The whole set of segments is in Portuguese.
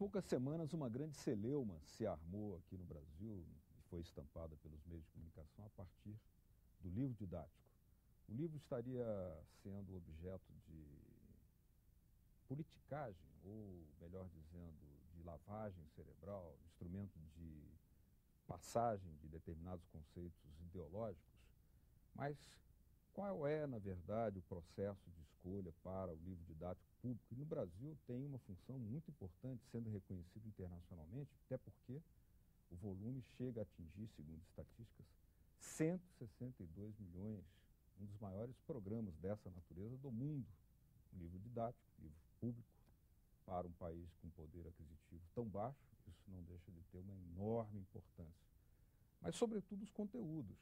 poucas semanas, uma grande celeuma se armou aqui no Brasil e foi estampada pelos meios de comunicação a partir do livro didático. O livro estaria sendo objeto de politicagem, ou, melhor dizendo, de lavagem cerebral, instrumento de passagem de determinados conceitos ideológicos, mas qual é, na verdade, o processo de escolha para o livro didático público? E no Brasil tem uma função muito importante, sendo reconhecido internacionalmente, até porque o volume chega a atingir, segundo estatísticas, 162 milhões, um dos maiores programas dessa natureza do mundo. Um livro didático, livro público, para um país com poder aquisitivo tão baixo, isso não deixa de ter uma enorme importância. Mas, sobretudo, os conteúdos.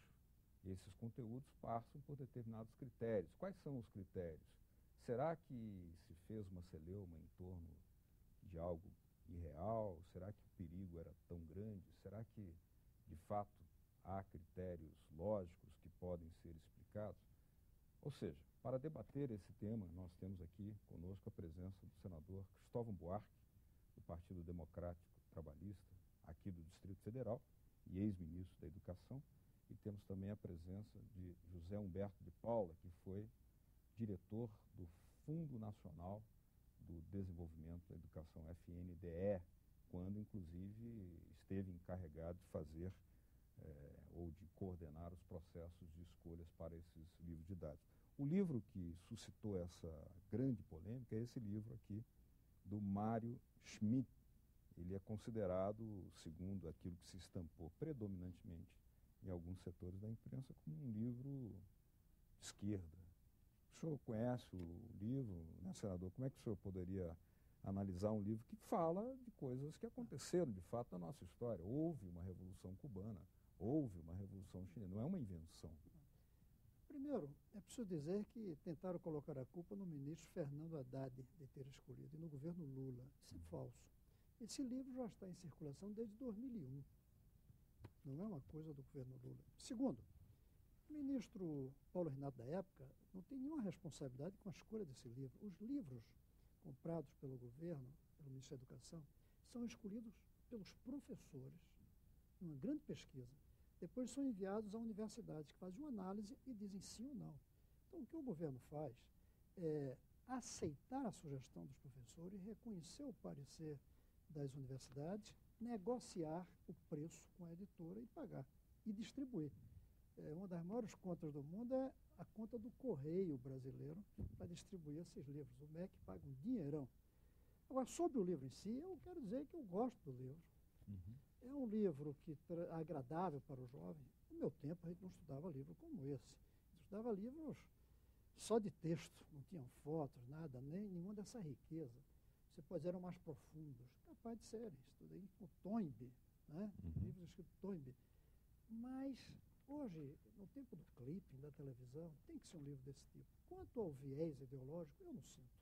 E esses conteúdos passam por determinados critérios. Quais são os critérios? Será que se fez uma celeuma em torno de algo irreal? Será que o perigo era tão grande? Será que, de fato, há critérios lógicos que podem ser explicados? Ou seja, para debater esse tema, nós temos aqui conosco a presença do senador Cristóvão Buarque, do Partido Democrático Trabalhista, aqui do Distrito Federal, e ex-ministro da Educação, e temos também a presença de José Humberto de Paula, que foi diretor do Fundo Nacional do Desenvolvimento da Educação, FNDE, quando, inclusive, esteve encarregado de fazer ou de coordenar os processos de escolhas para esses livros didáticos. O livro que suscitou essa grande polêmica é esse livro aqui, do Mário Schmidt. Ele é considerado, segundo aquilo que se estampou predominantemente em alguns setores da imprensa, como um livro de esquerda. O senhor conhece o livro, né, senador? Como é que o senhor poderia analisar um livro que fala de coisas que aconteceram, de fato, na nossa história? Houve uma Revolução Cubana, houve uma Revolução Chinesa, não é uma invenção. Primeiro, é preciso dizer que tentaram colocar a culpa no ministro Fernando Haddad de ter escolhido, e no governo Lula. Isso é falso. Esse livro já está em circulação desde 2001. Não é uma coisa do governo Lula. Segundo, o ministro Paulo Renato, da época, não tem nenhuma responsabilidade com a escolha desse livro. Os livros comprados pelo governo, pelo Ministério da Educação, são escolhidos pelos professores, numa grande pesquisa. Depois são enviados a universidades que fazem uma análise e dizem sim ou não. Então, o que o governo faz é aceitar a sugestão dos professores, reconhecer o parecer das universidades, negociar o preço com a editora e pagar, e distribuir. Uma das maiores contas do mundo é a conta do Correio Brasileiro para distribuir esses livros. O MEC paga um dinheirão. Agora, sobre o livro em si, eu quero dizer que eu gosto do livro. Uhum. É um livro que é agradável para o jovem. No meu tempo, a gente não estudava livro como esse. A gente estudava livros só de texto, não tinham fotos, nada, nem nenhuma dessa riqueza. Depois eram mais profundos, capaz de serem. Estudei com Toynbee, né? Livros escritos por Toynbee. Mas hoje, no tempo do clipping, da televisão, tem que ser um livro desse tipo. Quanto ao viés ideológico, eu não sinto.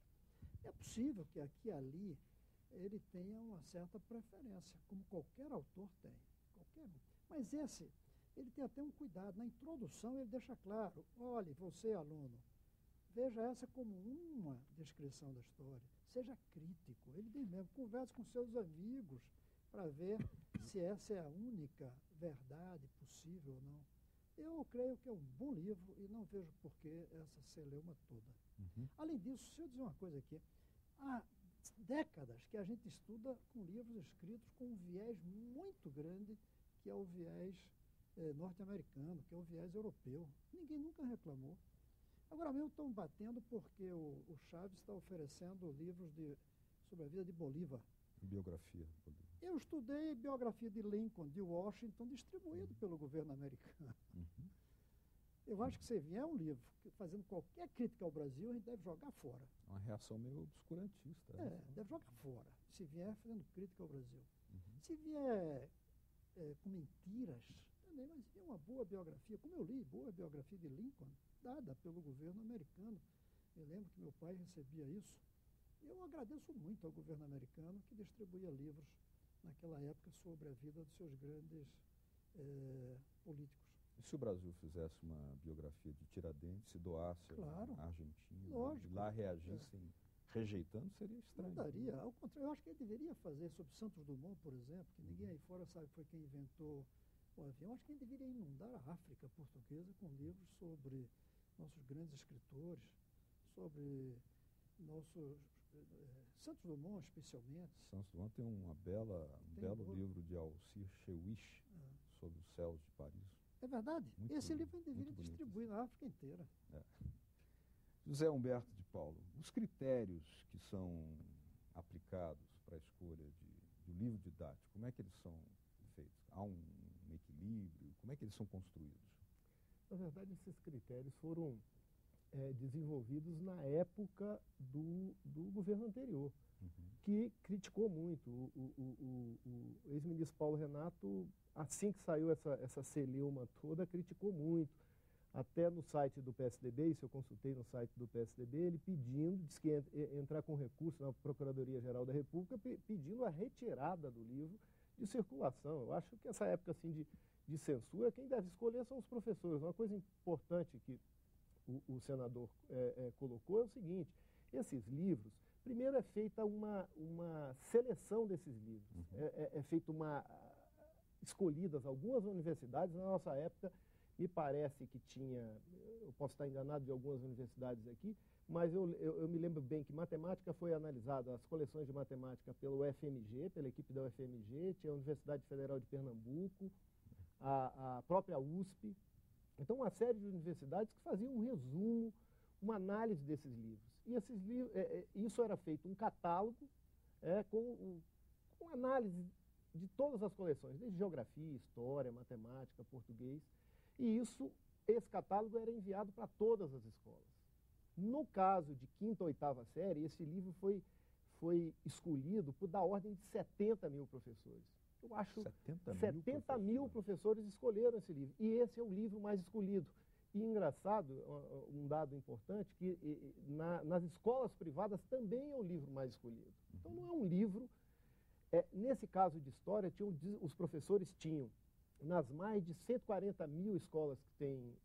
É possível que aqui e ali ele tenha uma certa preferência, como qualquer autor tem, qualquer um. Mas esse, ele tem até um cuidado. Na introdução ele deixa claro, olhe, você aluno, veja essa como uma descrição da história, seja crítico, ele diz mesmo, converse com seus amigos para ver se essa é a única verdade possível ou não. Eu creio que é um bom livro e não vejo por que essa celeuma toda. Além disso, se eu dizer uma coisa aqui, há décadas que a gente estuda com livros escritos com um viés muito grande, que é o viés norte-americano, que é o viés europeu. Ninguém nunca reclamou. Agora mesmo estão batendo porque o Chaves está oferecendo livros sobre a vida de Bolívar. Biografia. Eu estudei biografia de Lincoln, de Washington, distribuído pelo governo americano. Eu acho que se vier um livro fazendo qualquer crítica ao Brasil, a gente deve jogar fora. É uma reação meio obscurantista. Deve jogar fora, se vier fazendo crítica ao Brasil. Se vier com mentiras, também, mas é uma boa biografia, como eu li, boa biografia de Lincoln, dada pelo governo americano. Eu lembro que meu pai recebia isso. Eu agradeço muito ao governo americano que distribuía livros naquela época sobre a vida dos seus grandes políticos. E se o Brasil fizesse uma biografia de Tiradentes, se doasse à Argentina, lógico, e lá reagissem rejeitando seria estranho. Não daria. Ao contrário, eu acho que ele deveria fazer sobre Santos Dumont, por exemplo, que ninguém aí fora sabe foi quem inventou o avião. Eu acho que ele deveria inundar a África portuguesa com livros sobre nossos grandes escritores, sobre nossos... Santos Dumont, especialmente. Santos Dumont tem um belo livro de Alcir Chewich sobre os céus de Paris. É verdade. Muito Esse bonito, livro deveria muito distribuir na África inteira. É. José Humberto de Paulo, os critérios que são aplicados para a escolha do livro didático, como é que eles são feitos? Há um equilíbrio? Como é que eles são construídos? Na verdade, esses critérios foram desenvolvidos na época do governo anterior, que criticou muito. O ex-ministro Paulo Renato, assim que saiu essa celeuma toda, criticou muito. Até no site do PSDB, isso eu consultei no site do PSDB, ele pedindo, disse que ia entrar com recurso na Procuradoria-Geral da República, pedindo a retirada do livro de circulação. Eu acho que essa época assim, de censura, quem deve escolher são os professores. Uma coisa importante que o senador colocou é o seguinte: esses livros, primeiro é feita uma seleção desses livros, é feita escolhidas algumas universidades. Na nossa época, me parece que tinha, eu posso estar enganado de algumas universidades aqui, mas eu me lembro bem que matemática foi analisada, as coleções de matemática pelo UFMG, pela equipe da UFMG, tinha a Universidade Federal de Pernambuco, a própria USP. Então, uma série de universidades que faziam um resumo, uma análise desses livros. E esses livros, isso era feito um catálogo com análise de todas as coleções, desde geografia, história, matemática, português. E esse catálogo era enviado para todas as escolas. No caso de 5ª ou 8ª série, esse livro foi escolhido da ordem de 70 mil professores. Eu acho 70 mil professores escolheram esse livro. E esse é o livro mais escolhido. E engraçado, um dado importante, que nas escolas privadas também é o livro mais escolhido. Então não é um livro... nesse caso de história, os professores tinham, nas mais de 140 mil escolas que têm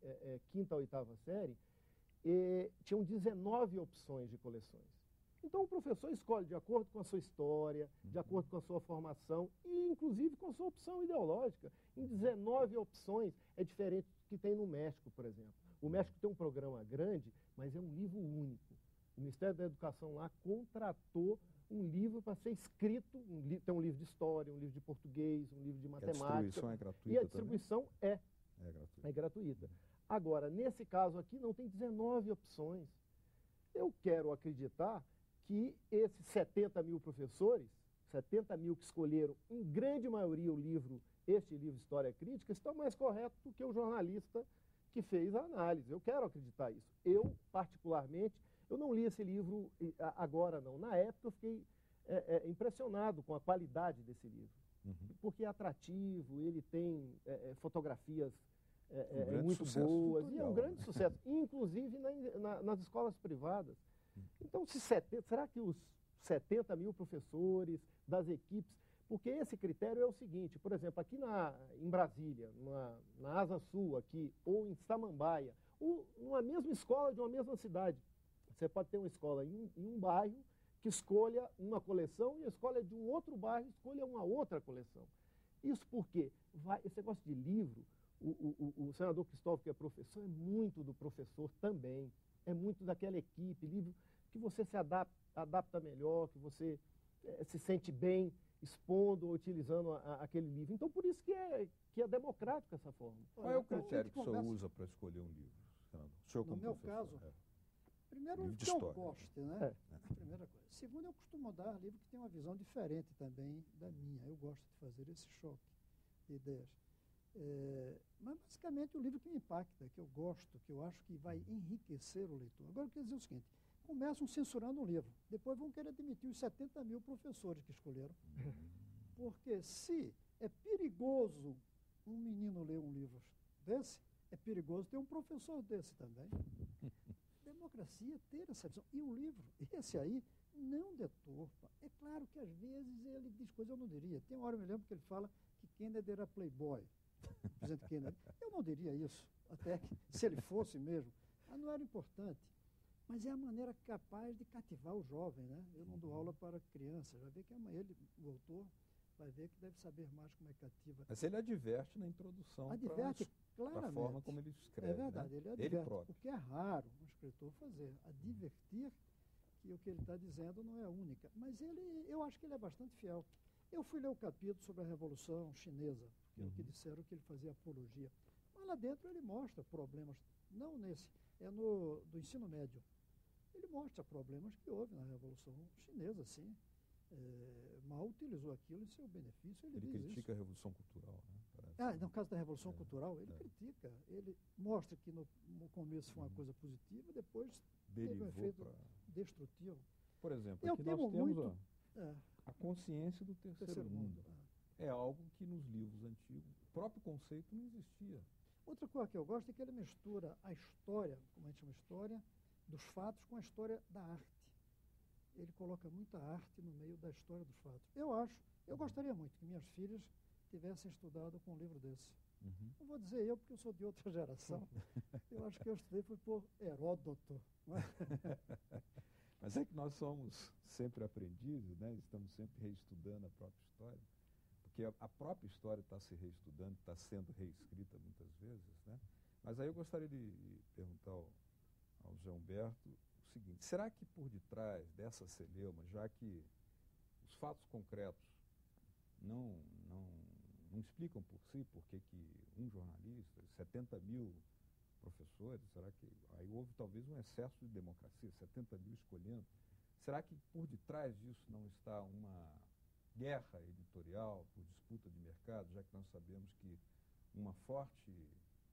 5ª ou 8ª série, tinham 19 opções de coleções. Então o professor escolhe de acordo com a sua história, de acordo com a sua formação e inclusive com a sua opção ideológica. Em 19 opções é diferente do que tem no México, por exemplo. O México tem um programa grande, mas é um livro único. O Ministério da Educação lá contratou um livro para ser escrito, tem um livro de história, um livro de português, um livro de matemática. A distribuição é gratuita. E a distribuição é gratuita. Agora, nesse caso aqui, não tem 19 opções. Eu quero acreditar que esses 70 mil professores, 70 mil que escolheram, em grande maioria, este livro História Crítica, estão mais corretos do que o jornalista que fez a análise. Eu quero acreditar isso. Eu, particularmente, eu não li esse livro agora, não. Na época, eu fiquei impressionado com a qualidade desse livro, porque é atrativo, ele tem fotografias muito boas, e é um grande sucesso, inclusive nas escolas privadas. Então, será que os 70 mil professores das equipes... Porque esse critério é o seguinte, por exemplo, aqui em Brasília, na Asa Sul, aqui, ou em Samambaia, ou numa mesma escola de uma mesma cidade, você pode ter uma escola em um bairro que escolha uma coleção e a escola de um outro bairro escolha uma outra coleção. Isso porque esse negócio de livro, o senador Cristóvão, que é professor, é muito do professor também. É muito daquela equipe, livro que você se adapta melhor, que você se sente bem expondo ou utilizando aquele livro. Então, por isso que é democrático essa forma. Qual é o critério que o senhor usa para escolher um livro, senador? O senhor no meu caso, primeiro que eu goste, né? Primeira coisa. Segundo, eu costumo dar livro que tem uma visão diferente também da minha. Eu gosto de fazer esse choque de ideias. Mas, basicamente, o livro que me impacta, que eu gosto, que eu acho que vai enriquecer o leitor. Agora, eu quero dizer o seguinte, começam censurando um livro, depois vão querer demitir os 70 mil professores que escolheram. Porque se é perigoso um menino ler um livro desse, é perigoso ter um professor desse também. Democracia ter essa visão. E o livro, esse aí, não deturpa. É claro que às vezes ele diz coisas eu não diria. Tem uma hora, eu me lembro que ele fala que Kennedy era playboy. Presidente Kennedy. Eu não diria isso, até que se ele fosse mesmo. Mas não era importante. Mas é a maneira capaz de cativar o jovem, né? Eu não dou aula para crianças, vai ver que ele, o autor, vai ver que deve saber mais como é que cativa. Mas ele adverte na introdução Adverte para a claramente. forma como ele escreve. É verdade, né? ele adverte, próprio. o que é raro um escritor fazer, advertir que o que ele está dizendo não é única. Mas eu acho que ele é bastante fiel. Eu fui ler o capítulo sobre a Revolução Chinesa, que disseram que ele fazia apologia. Mas lá dentro ele mostra problemas, não nesse, do ensino médio. Ele mostra problemas que houve na Revolução Chinesa, sim. Mal utilizou aquilo em seu benefício. Ele critica a Revolução Cultural, né? No caso da Revolução Cultural, ele critica. Ele mostra que no começo foi uma coisa positiva, depois teve um efeito destrutivo. Por exemplo, aqui nós temos a consciência do terceiro mundo. É algo que nos livros antigos, o próprio conceito não existia. Outra coisa que eu gosto é que ele mistura a história, como a gente chama história, dos fatos com a história da arte. Ele coloca muita arte no meio da história dos fatos. Eu gostaria muito que minhas filhas tivessem estudado com um livro desse. Não vou dizer eu, porque eu sou de outra geração. Eu acho que eu estudei foi por Heródoto. Mas é que nós somos sempre aprendizes, né? Estamos sempre reestudando a própria história. Porque a própria história está se reestudando, está sendo reescrita muitas vezes, né? Mas aí eu gostaria de perguntar ao José Humberto o seguinte: será que por detrás dessa celeuma, já que os fatos concretos não explicam por si porque que um jornalista, 70 mil professores, será que aí houve talvez um excesso de democracia, 70 mil escolhendo? Será que por detrás disso não está uma guerra editorial por disputa de mercado, já que nós sabemos que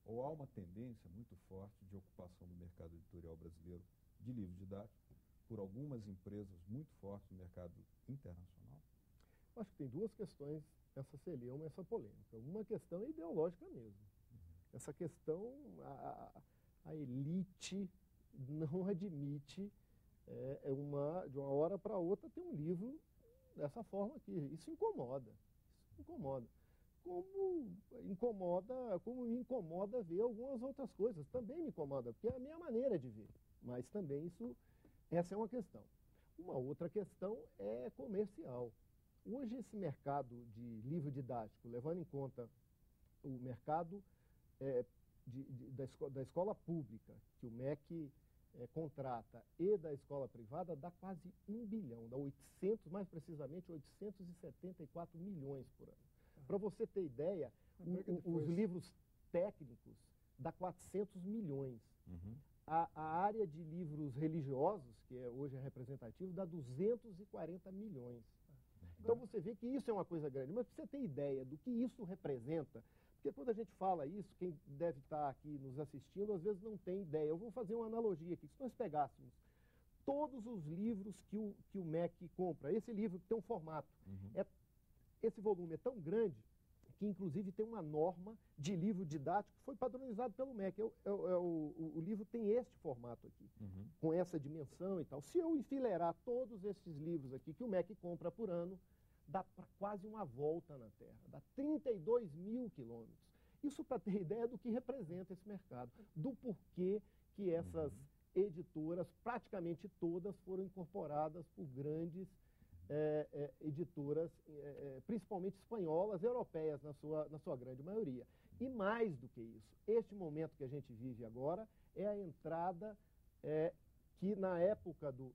há uma tendência muito forte de ocupação do mercado editorial brasileiro de livros didáticos por algumas empresas muito fortes no mercado internacional? Eu acho que tem duas questões essa celeuma, essa polêmica. Uma questão é ideológica mesmo. Essa questão, a elite não admite de uma hora para outra ter um livro dessa forma aqui. Isso incomoda. Como me incomoda ver algumas outras coisas. Também me incomoda, porque é a minha maneira de ver. Mas também essa é uma questão. Uma outra questão é comercial. Hoje esse mercado de livro didático, levando em conta o mercado da escola pública, que o MEC contrata, e da escola privada, dá quase 1 bilhão, dá mais precisamente 874 milhões por ano. Para você ter ideia, os livros técnicos dá 400 milhões. A área de livros religiosos, que hoje é representativo, dá 240 milhões. Então você vê que isso é uma coisa grande. Mas para você ter ideia do que isso representa, porque quando a gente fala isso, quem deve estar aqui nos assistindo, às vezes não tem ideia. Eu vou fazer uma analogia aqui. Se nós pegássemos todos os livros que o MEC compra, esse livro tem um formato, esse volume é tão grande que inclusive tem uma norma de livro didático que foi padronizado pelo MEC. O livro tem este formato aqui, com essa dimensão e tal. Se eu enfileirar todos esses livros aqui que o MEC compra por ano, dá para quase uma volta na Terra, dá 32 mil quilômetros. Isso para ter ideia do que representa esse mercado, do porquê que essas editoras, praticamente todas, foram incorporadas por grandes editoras, principalmente espanholas, europeias, na sua grande maioria. E mais do que isso, este momento que a gente vive agora é a entrada que na época do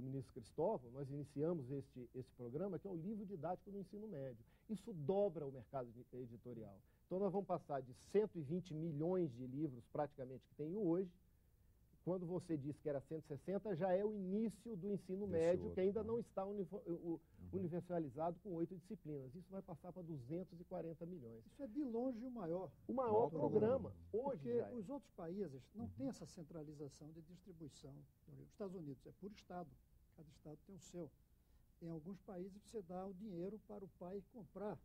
ministro Cristóvão, nós iniciamos esse programa, que é o livro didático do ensino médio. Isso dobra o mercado editorial. Então nós vamos passar de 120 milhões de livros, praticamente, que tem hoje. Quando você diz que era 160, já é o início do ensino médio, que ainda não está universalizado com 8 disciplinas. Isso vai passar para 240 milhões. Isso é de longe o maior. O maior programa. Hoje porque os outros países não têm essa centralização de distribuição. Os Estados Unidos é por estado. Cada estado tem o seu. Em alguns países você dá o dinheiro para o pai comprar,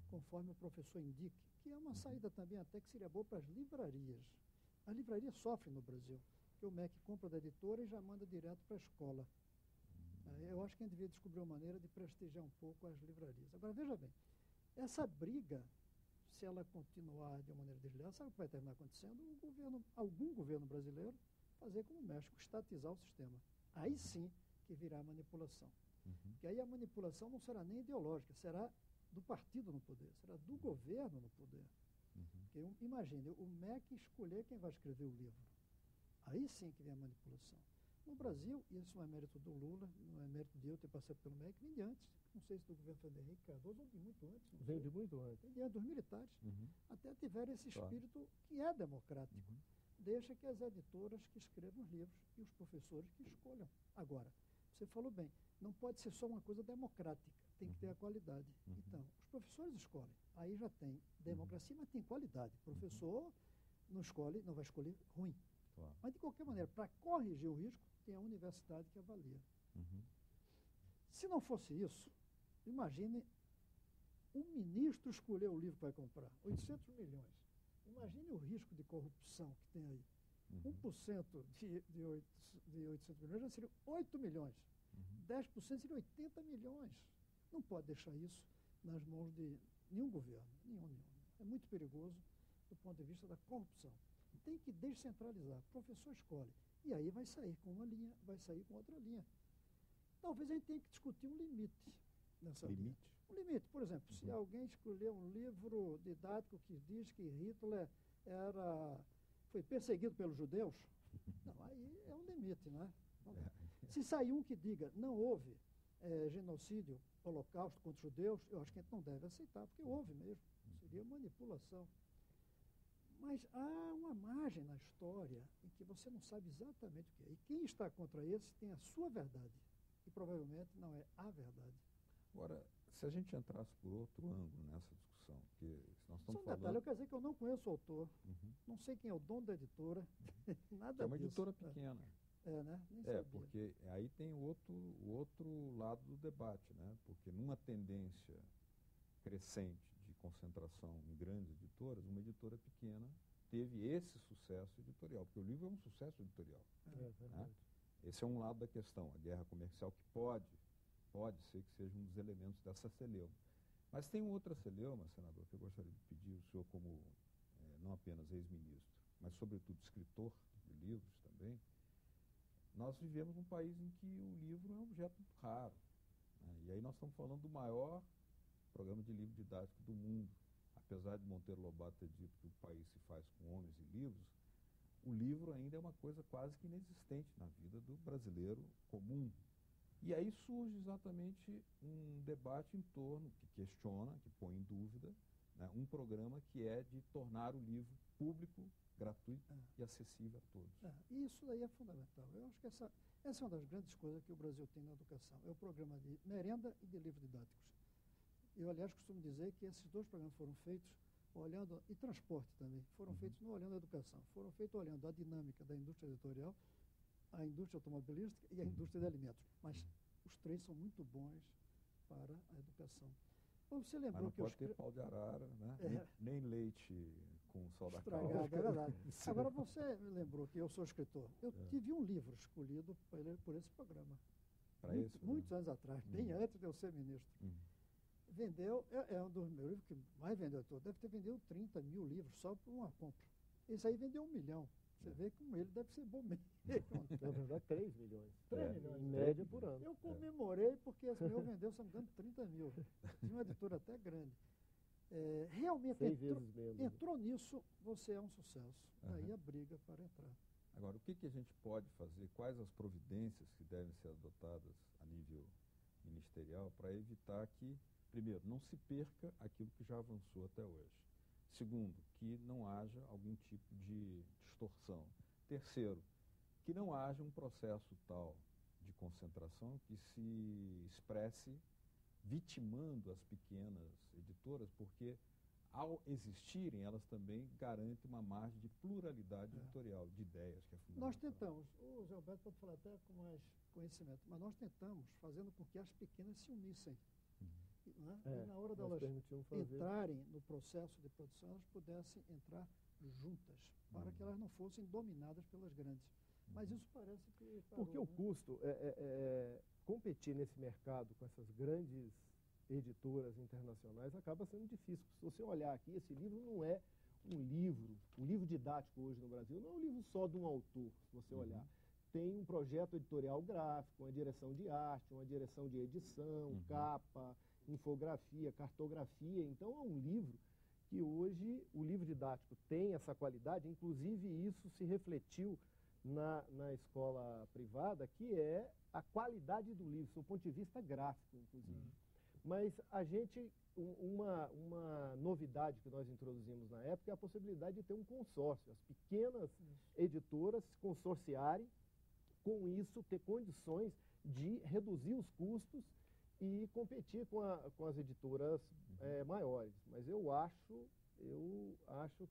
conforme o professor indique, que é uma saída também até que seria boa para as livrarias. A livraria sofre no Brasil, porque o MEC compra da editora e já manda direto para a escola. Eu acho que a gente devia descobrir uma maneira de prestigiar um pouco as livrarias. Agora, veja bem, essa briga, se ela continuar de uma maneira desleal, sabe o que vai terminar acontecendo? Algum governo brasileiro fazer como o México, estatizar o sistema. Aí sim que virá manipulação. Porque aí a manipulação não será nem ideológica, será do partido no poder, será do governo no poder. Porque imagine, o MEC escolher quem vai escrever o livro. Aí sim que vem a manipulação. No Brasil, e isso não é mérito do Lula, não é mérito de eu ter passado pelo MEC, vem de antes. Não sei se do governo Fernando Henrique Cardoso ou de muito antes. Vem de muito antes. Vem de antes, dos militares. Até tiveram esse espírito que é democrático. Deixa que as editoras que escrevam os livros e os professores que escolham. Agora, você falou bem, não pode ser só uma coisa democrática, tem que ter a qualidade. Então, os professores escolhem. Aí já tem democracia, mas tem qualidade. O professor não escolhe, não vai escolher ruim. Claro. Mas, de qualquer maneira, para corrigir o risco, tem a universidade que avalia. Se não fosse isso, imagine um ministro escolher o livro que vai comprar, 800 milhões. Imagine o risco de corrupção que tem aí. 1% de 800 milhões já seria 8 milhões. 10% seria 80 milhões. Não pode deixar isso nas mãos de nenhum governo. Nenhum. É muito perigoso do ponto de vista da corrupção. Tem que descentralizar. O professor escolhe. E aí vai sair com uma linha, vai sair com outra linha. Talvez a gente tenha que discutir um limite nessa linha. Um limite, por exemplo, se alguém escolher um livro didático que diz que Hitler foi perseguido pelos judeus, não, aí é um limite, né? Se sair um que diga não houve genocídio, holocausto contra os judeus, eu acho que a gente não deve aceitar, porque houve mesmo. Seria manipulação. Mas há uma margem na história em que você não sabe exatamente o que é. E quem está contra esse tem a sua verdade. E provavelmente não é a verdade. Agora, se a gente entrasse por outro ângulo nessa discussão, porque nós estamos Só um falando... detalhe, eu quero dizer que eu não conheço o autor, não sei quem é o dono da editora, nada É uma disso. editora pequena. Né? Nem sabia. Porque aí tem o outro lado do debate, né? Porque numa tendência crescente de concentração em grandes editoras, uma editora pequena teve esse sucesso editorial, porque o livro é um sucesso editorial. Né? Esse é um lado da questão, a guerra comercial, que pode ser que seja um dos elementos dessa celeuma. Mas tem outra celeuma, senador, que eu gostaria de pedir, o senhor como não apenas ex-ministro, mas sobretudo escritor de livros também. Nós vivemos num país em que o livro é um objeto muito raro. Né? E aí nós estamos falando do maior programa de livro didático do mundo. Apesar de Monteiro Lobato ter dito que o país se faz com homens e livros, o livro ainda é uma coisa quase que inexistente na vida do brasileiro comum. E aí surge exatamente um debate em torno, que questiona, que põe em dúvida, né, um programa que é de tornar o livro público, gratuito e acessível a todos. E isso daí é fundamental. Eu acho que essa é uma das grandes coisas que o Brasil tem na educação. É o programa de merenda e de livros didáticos. Eu, aliás, costumo dizer que esses dois programas foram feitos olhando, e transporte também, foram feitos não olhando a educação, foram feitos olhando a dinâmica da indústria editorial, a indústria automobilística e a indústria de alimentos. Mas os três são muito bons para a educação. Bom, você lembrou mas não pode ter pau de arara, né? Nem leite com sal da calça. É verdade. Agora, você me lembrou que eu sou escritor. Eu tive um livro escolhido por esse programa. Muitos anos atrás, bem antes de eu ser ministro. Vendeu, é um dos meus livros que mais vendeu todo. Deve ter vendido 30 mil livros só por uma compra. Esse aí vendeu 1 milhão. Você vê como ele deve ser bom mesmo. Na verdade, 3 milhões. 3 milhões. Em média por ano. Eu comemorei porque esse meu vendeu, se não me engano, 30 mil. Tinha uma editora até grande. Realmente entrou nisso, você é um sucesso. Daí a briga para entrar. Agora, o que a gente pode fazer? Quais as providências que devem ser adotadas a nível ministerial para evitar que, primeiro, não se perca aquilo que já avançou até hoje? Segundo, que não haja algum tipo de distorção. Terceiro, que não haja um processo tal de concentração que se expresse vitimando as pequenas editoras, porque ao existirem, elas também garantem uma margem de pluralidade editorial, de ideias, que é fundamental. Nós tentamos, o Zé Alberto pode falar até com mais conhecimento, mas nós tentamos, fazendo com que as pequenas se unissem. Né? E na hora delas entrarem no processo de produção, elas pudessem entrar juntas, para que elas não fossem dominadas pelas grandes. Mas isso parece que... Porque o custo competir nesse mercado com essas grandes editoras internacionais acaba sendo difícil. Se você olhar aqui, esse livro não é um livro didático hoje no Brasil, não é um livro só de um autor, se você olhar. Tem um projeto editorial gráfico, uma direção de arte, uma direção de edição, capa, infografia, cartografia. Então, é um livro que hoje, o livro didático tem essa qualidade, inclusive isso se refletiu na escola privada, que é a qualidade do livro, do ponto de vista gráfico, inclusive. Mas a gente, uma novidade que nós introduzimos na época é a possibilidade de ter um consórcio, as pequenas editoras se consorciarem, com isso ter condições de reduzir os custos e competir com as editoras maiores. Mas eu acho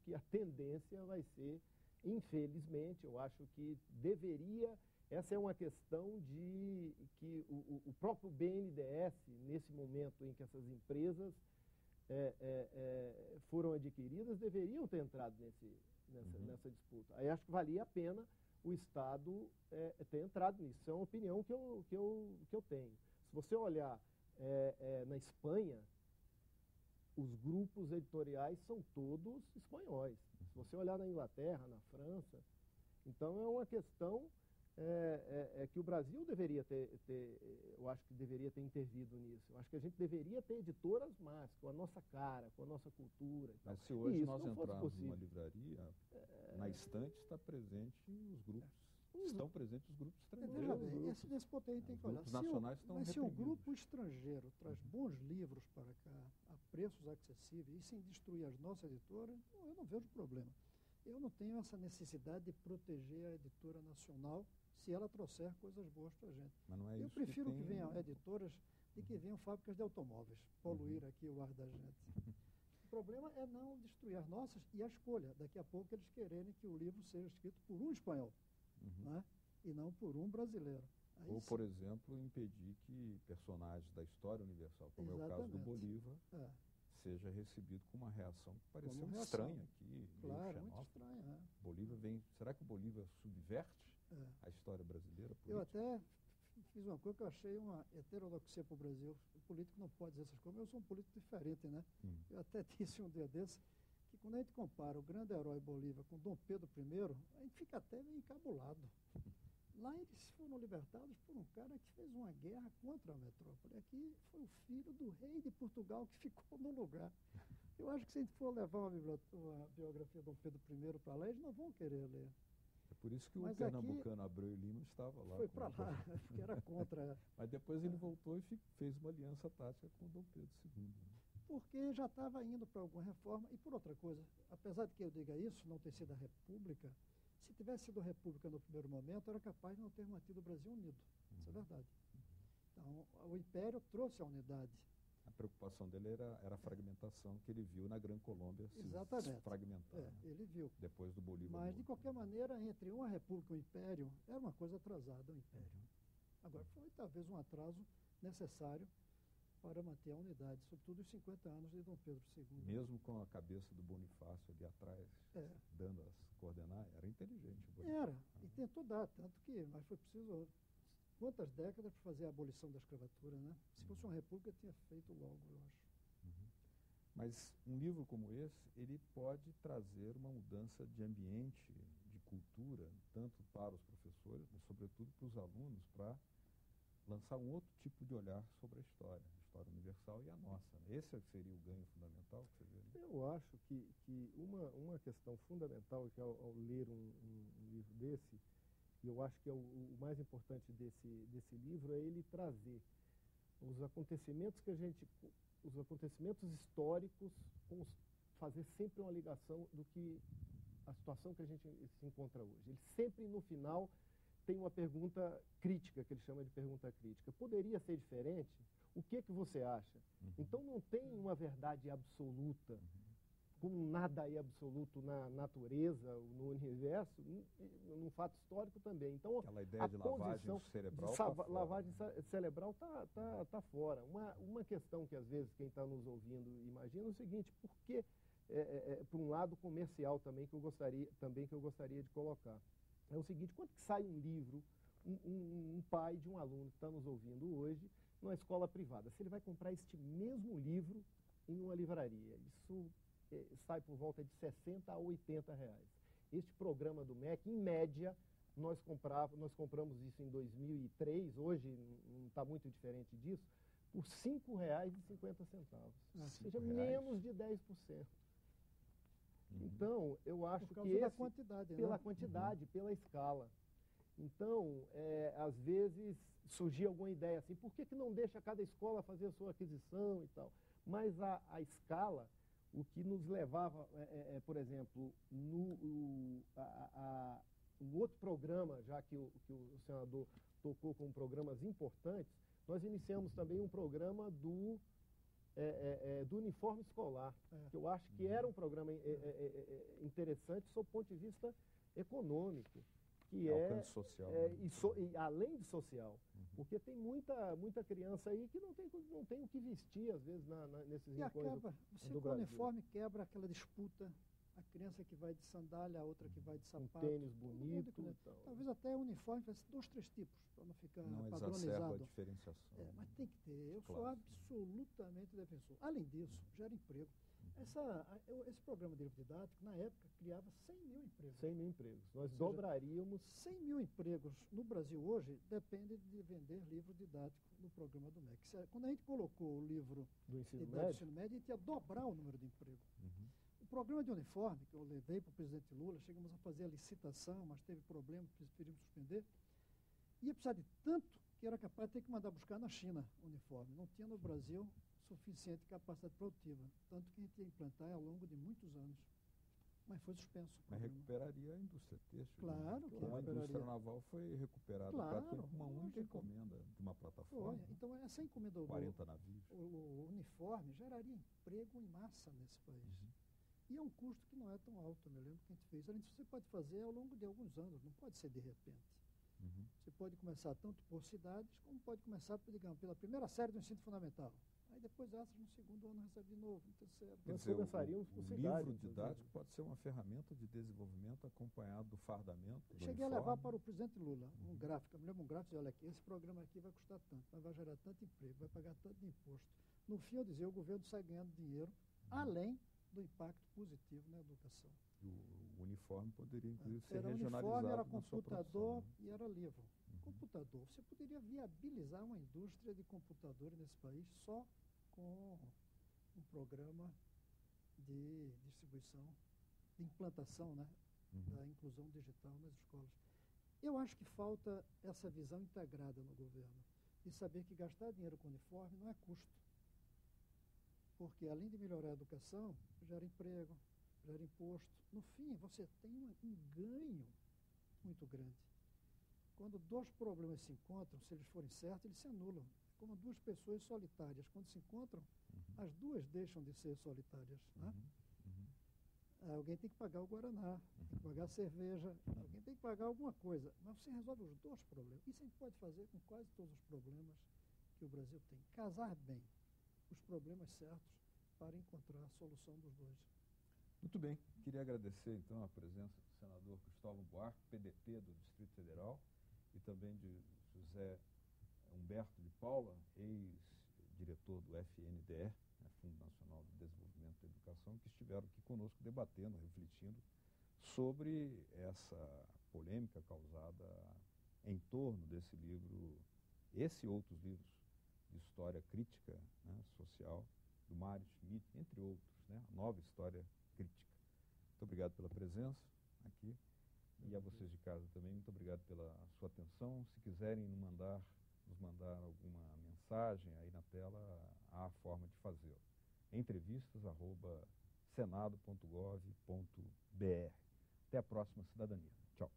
que a tendência vai ser, infelizmente, eu acho que deveria, essa é uma questão de que o próprio BNDES, nesse momento em que essas empresas foram adquiridas, deveriam ter entrado nessa disputa. Aí acho que valia a pena o Estado ter entrado nisso. Isso é uma opinião que eu tenho. Se você olhar na Espanha, os grupos editoriais são todos espanhóis. Se você olhar na Inglaterra, na França, então é uma questão que o Brasil deveria eu acho que deveria ter intervido nisso. Eu acho que a gente deveria ter editoras mais, com a nossa cara, com a nossa cultura. E tal. Mas se hoje nós não fosse entrarmos possível. numa livraria, na estante está presente os grupos, estão presentes os grupos Veja estrangeiros. bem, nesse ponto aí tem Os que olhar. grupos nacionais estão Mas se um reprimidos. grupo estrangeiro traz bons livros para cá, a preços acessíveis, e sem destruir as nossas editoras, eu não vejo problema. Eu não tenho essa necessidade de proteger a editora nacional se ela trouxer coisas boas para a gente. Mas não é Eu isso prefiro que tem... venham editoras de que venham fábricas de automóveis, poluir aqui o ar da gente. O problema é não destruir as nossas e a escolha. Daqui a pouco eles quererem que o livro seja escrito por um espanhol, né? E não por um brasileiro. Aí Ou, sim. por exemplo, impedir que personagens da história universal, como é o caso do Exatamente. Bolívar, É, seja recebido com uma reação que pareceu Como reação. estranha aqui, meio claro, muito xenófoba. estranho. Né? Bolívar vem... Será que o Bolívar subverte É. a história brasileira política? Eu até fiz uma coisa que eu achei uma heterodoxia para o Brasil. O político não pode dizer essas coisas, mas eu sou um político diferente, né? Eu até disse um dia desse que quando a gente compara o grande herói Bolívar com Dom Pedro I, a gente fica até meio encabulado. Lá eles foram libertados por um cara que fez uma guerra contra a metrópole. Aqui foi o filho do rei de Portugal que ficou no lugar. Eu acho que se a gente for levar uma biografia de Dom Pedro I para lá, eles não vão querer ler. É por isso que o Mas pernambucano Abreu Lima estava lá. Foi com para o- lá, porque era contra. Mas depois ele voltou e fez uma aliança tática com o Dom Pedro II. né? Porque já estava indo para alguma reforma. E por outra coisa, apesar de que eu diga isso, não ter sido a República, se tivesse sido a República no primeiro momento, era capaz de não ter mantido o Brasil unido. Isso é verdade. Então, o Império trouxe a unidade. A preocupação dele era a fragmentação que ele viu na Gran Colômbia se Exatamente. fragmentar, né? Ele viu. Depois do Bolívar. Mas, de morto. qualquer maneira, entre uma República e um Império, era uma coisa atrasada, o Império. Agora, foi talvez um atraso necessário para manter a unidade, sobretudo os 50 anos de Dom Pedro II. Mesmo com a cabeça do Bonifácio ali atrás, dando as coordenadas, era inteligente o Bonifácio. Era, e tentou dar, tanto que, mas foi preciso quantas décadas para fazer a abolição da escravatura, né? Se fosse uma república, tinha feito logo, eu acho. Mas um livro como esse, ele pode trazer uma mudança de ambiente, de cultura, tanto para os professores, mas sobretudo para os alunos, para lançar um outro tipo de olhar sobre a história universal e a nossa. Esse seria o ganho fundamental que você vê, né? Eu acho que uma questão fundamental é que ao ler um livro desse, e eu acho que é o mais importante desse livro, é ele trazer os acontecimentos os acontecimentos históricos, fazer sempre uma ligação do que a situação que a gente se encontra hoje. Ele sempre, no final, tem uma pergunta crítica, que ele chama de pergunta crítica. Poderia ser diferente? O que você acha? Então não tem uma verdade absoluta, como nada é absoluto na natureza, no universo, no fato histórico também. Então, Aquela ideia de lavagem cerebral lavagem cerebral tá fora. Uma questão que às vezes quem está nos ouvindo imagina é o seguinte: por que, por um lado comercial também que eu gostaria de colocar, é o seguinte: quando que sai um livro, um pai de um aluno que está nos ouvindo hoje, numa escola privada, se ele vai comprar este mesmo livro em uma livraria? Isso sai por volta de 60 a 80 reais. Este programa do MEC, em média, nós compramos isso em 2003, hoje não está muito diferente disso, por R$ 5,50, ou seja, menos de 10%. Então, eu acho que pela quantidade, pela quantidade, pela escala. Então, às vezes surgia alguma ideia assim, por que não deixa cada escola fazer a sua aquisição e tal? Mas a escala, o que nos levava, por exemplo, um outro programa, já que o senador tocou com programas importantes, nós iniciamos também um programa do uniforme escolar, que eu acho que era um programa interessante sob o ponto de vista econômico, que alcance social, né? E além de social, porque tem muita criança aí que não tem o que vestir, às vezes, nesses encontros do Brasil. O uniforme quebra aquela disputa, a criança que vai de sandália, a outra que vai de sapato. Um tênis bonito. Talvez até o uniforme tivesse 2, 3 tipos, para não ficar não padronizado. Exacerba a diferenciação. Mas tem que ter. Eu claro, sou absolutamente defensor. Além disso, gera emprego. Esse programa de livro didático, na época, criava 100 mil empregos. 100 mil empregos. Nós dobraríamos. 100 mil empregos no Brasil hoje depende de vender livro didático no programa do MEC. Quando a gente colocou o livro do ensino médio, a gente ia dobrar o número de empregos. O programa de uniforme, que eu levei para o presidente Lula, chegamos a fazer a licitação, mas teve problema, preferimos suspender, ia precisar de tanto que era capaz de ter que mandar buscar na China o uniforme. Não tinha no Brasil suficiente capacidade produtiva, tanto que a gente ia implantar ao longo de muitos anos. Mas foi suspenso. Mas recuperaria a indústria têxtil. Claro que recuperaria. A indústria naval foi recuperada praticamente com uma única encomenda de uma plataforma. Foi. Então, essa encomenda 40 navios. O uniforme geraria emprego em massa nesse país. E é um custo que não é tão alto, eu me lembro que a gente fez. Além disso, você pode fazer ao longo de alguns anos, não pode ser de repente. Você pode começar tanto por cidades, como pode começar, digamos, pela primeira série do ensino fundamental. Aí depois no segundo ano recebe de novo, no terceiro. Nós começaríamos por cidade. O livro didático pode ser uma ferramenta de desenvolvimento acompanhado do fardamento. Cheguei a levar para o presidente Lula um gráfico, eu me lembro um gráfico, olha aqui, esse programa aqui vai custar tanto, mas vai gerar tanto emprego, vai pagar tanto de imposto. No fim, eu dizia, o governo sai ganhando dinheiro, além do impacto positivo na educação. O uniforme poderia, inclusive, ser regionalizado. Uniforme, era na sua computador produção, e era livro. Computador. Você poderia viabilizar uma indústria de computadores nesse país só com um programa de distribuição, de implantação, né, da inclusão digital nas escolas. Eu acho que falta essa visão integrada no governo, de saber que gastar dinheiro com uniforme não é custo. Porque, além de melhorar a educação, gera emprego, gera imposto. No fim, você tem um ganho muito grande. Quando 2 problemas se encontram, se eles forem certos, eles se anulam. Como 2 pessoas solitárias. Quando se encontram, as 2 deixam de ser solitárias. Né? Alguém tem que pagar o Guaraná, tem que pagar a cerveja, alguém tem que pagar alguma coisa. Mas você resolve os 2 problemas. Isso a gente pode fazer com quase todos os problemas que o Brasil tem. Casar bem os problemas certos para encontrar a solução dos 2. Muito bem. Queria agradecer, então, a presença do senador Cristóvão Buarque, PDT do Distrito Federal, e também de José Humberto de Paula, ex-diretor do FNDE, né, Fundo Nacional de Desenvolvimento da Educação, que estiveram aqui conosco debatendo, refletindo sobre essa polêmica causada em torno desse livro, esse e outros livros de história crítica, né, social, do Mário Schmidt, entre outros, né, a nova história crítica. Muito obrigado pela presença aqui. E a vocês de casa também, muito obrigado pela sua atenção. Se quiserem nos mandar alguma mensagem aí na tela, há a forma de fazê-lo. entrevistas@senado.gov.br. Até a próxima, cidadania. Tchau.